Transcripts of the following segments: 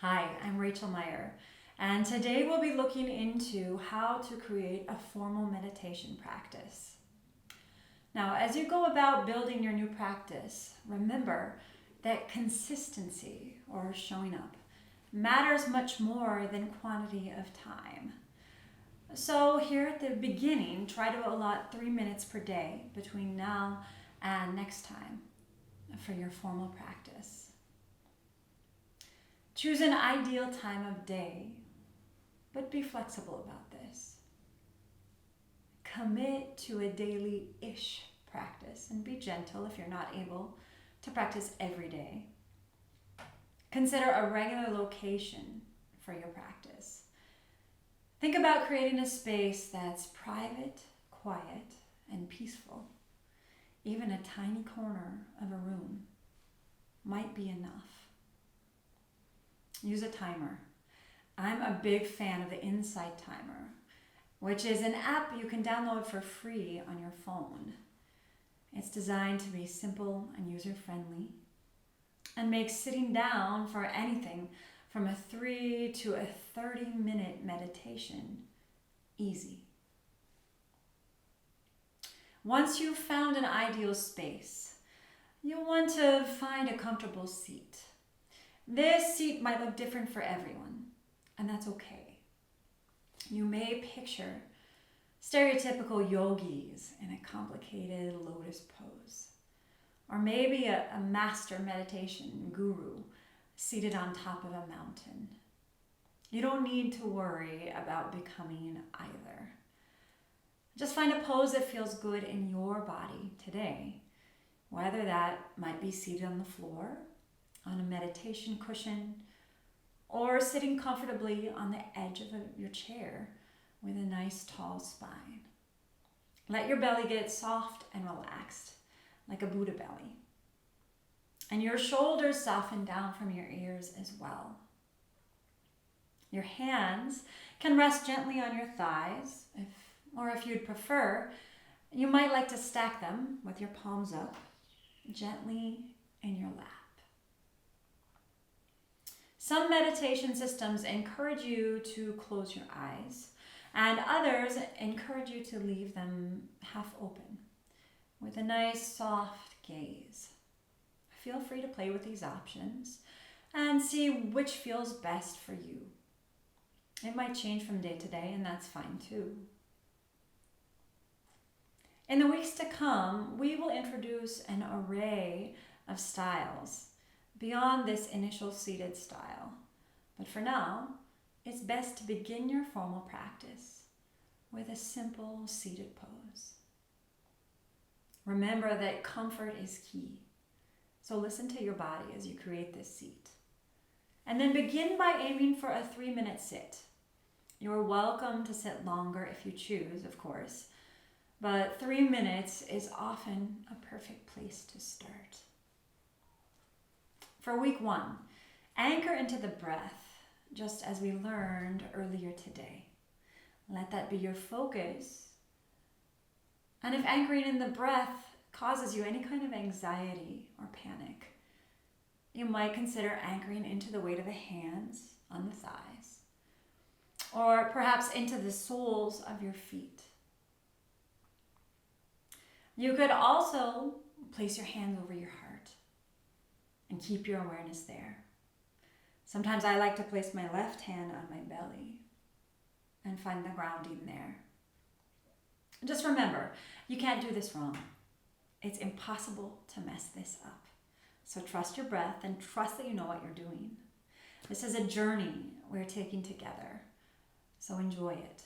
Hi, I'm Rachel Meyer, and today we'll be looking into how to create a formal meditation practice. Now, as you go about building your new practice, remember that consistency, or showing up, matters much more than quantity of time. So, here at the beginning, try to allot 3 minutes per day between now and next time for your formal practice. Choose an ideal time of day, but be flexible about this. Commit to a daily-ish practice and be gentle if you're not able to practice every day. Consider a regular location for your practice. Think about creating a space that's private, quiet, and peaceful. Even a tiny corner of a room might be enough. Use a timer. I'm a big fan of the Insight Timer, which is an app you can download for free on your phone. It's designed to be simple and user-friendly and makes sitting down for anything from a 3 to a 30-minute meditation easy. Once you've found an ideal space, you'll want to find a comfortable seat. This seat might look different for everyone, and that's okay. You may picture stereotypical yogis in a complicated lotus pose, or maybe a master meditation guru seated on top of a mountain. You don't need to worry about becoming either. Just find a pose that feels good in your body today, whether that might be seated on the floor, on a meditation cushion, or sitting comfortably on the edge of your chair with a nice tall spine. Let your belly get soft and relaxed, like a Buddha belly. And your shoulders soften down from your ears as well. Your hands can rest gently on your thighs, or if you'd prefer, you might like to stack them with your palms up, gently in your lap. Some meditation systems encourage you to close your eyes, and others encourage you to leave them half open with a nice soft gaze. Feel free to play with these options and see which feels best for you. It might change from day to day, and that's fine too. In the weeks to come, we will introduce an array of styles beyond this initial seated style. But for now, it's best to begin your formal practice with a simple seated pose. Remember that comfort is key. So listen to your body as you create this seat. And then begin by aiming for a 3-minute sit. You're welcome to sit longer if you choose, of course, but 3 minutes is often a perfect place to start. For week 1, anchor into the breath, just as we learned earlier today. Let that be your focus. And if anchoring in the breath causes you any kind of anxiety or panic, you might consider anchoring into the weight of the hands on the thighs, or perhaps into the soles of your feet. You could also place your hands over your heart and keep your awareness there. Sometimes I like to place my left hand on my belly and find the grounding there. Just remember, you can't do this wrong. It's impossible to mess this up. So trust your breath and trust that you know what you're doing. This is a journey we're taking together, so enjoy it.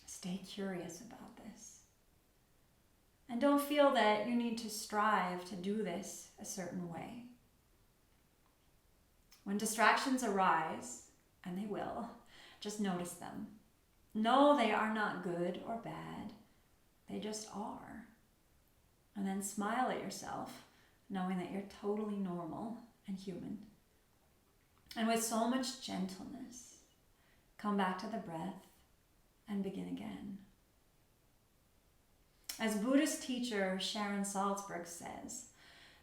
Stay curious about this. And don't feel that you need to strive to do this a certain way. When distractions arise, and they will, just notice them. Know they are not good or bad. They just are. And then smile at yourself, knowing that you're totally normal and human. And with so much gentleness, come back to the breath and begin again. As Buddhist teacher Sharon Salzberg says,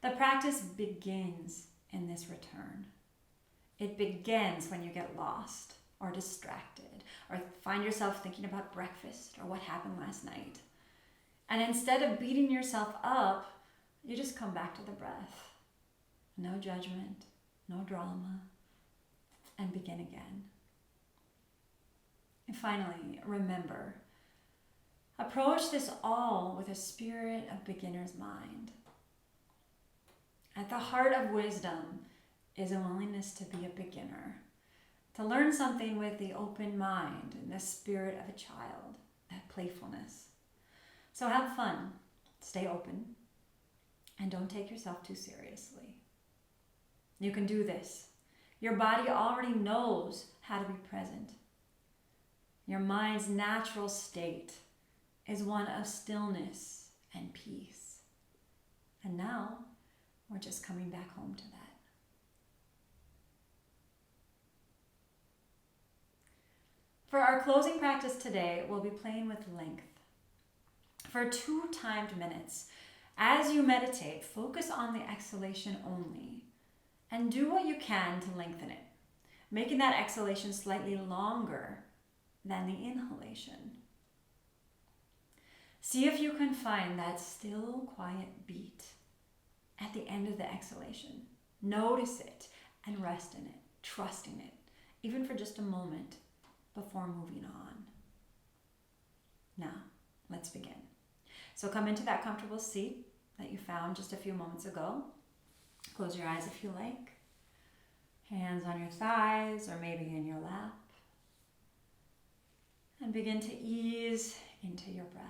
the practice begins in this return. It begins when you get lost or distracted or find yourself thinking about breakfast or what happened last night. And instead of beating yourself up, you just come back to the breath. No judgment, no drama, and begin again. And finally, remember, approach this all with a spirit of beginner's mind. At the heart of wisdom is a willingness to be a beginner, to learn something with the open mind and the spirit of a child, that playfulness. So have fun, stay open, and don't take yourself too seriously. You can do this. Your body already knows how to be present. Your mind's natural state is one of stillness and peace. And now we're just coming back home to that. For our closing practice today, we'll be playing with length. For 2 timed minutes, as you meditate, focus on the exhalation only and do what you can to lengthen it, making that exhalation slightly longer than the inhalation. See if you can find that still, quiet beat at the end of the exhalation. Notice it and rest in it, trusting it, even for just a moment before moving on. Now, let's begin. So come into that comfortable seat that you found just a few moments ago. Close your eyes if you like. Hands on your thighs or maybe in your lap. And begin to ease into your breath.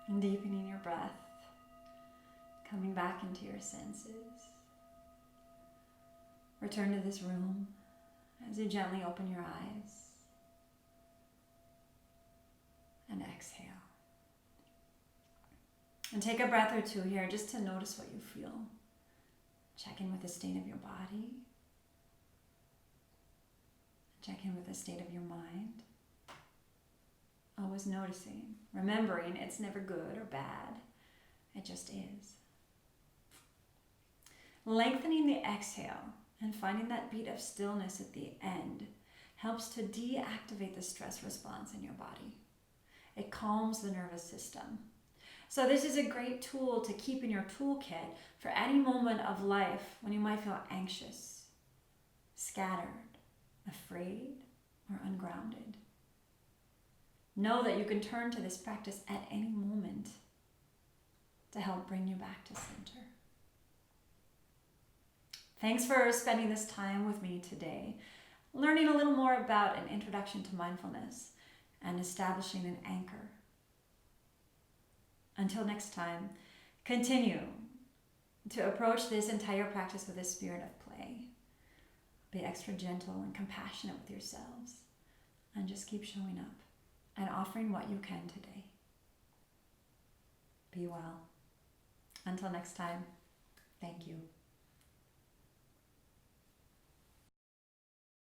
And deepening your breath, Coming back into your senses. Return to this room as you gently open your eyes and exhale. And take a breath or two here just to notice what you feel. Check in with the state of your body. Check in with the state of your mind. Always noticing, remembering it's never good or bad. It just is. Lengthening the exhale and finding that beat of stillness at the end helps to deactivate the stress response in your body. It calms the nervous system. So this is a great tool to keep in your toolkit for any moment of life when you might feel anxious, scattered, afraid, or ungrounded. Know that you can turn to this practice at any moment to help bring you back to center. Thanks for spending this time with me today, learning a little more about an introduction to mindfulness and establishing an anchor. Until next time, continue to approach this entire practice with a spirit of play. Be extra gentle and compassionate with yourselves, and just keep showing up and offering what you can today. Be well. Until next time, thank you.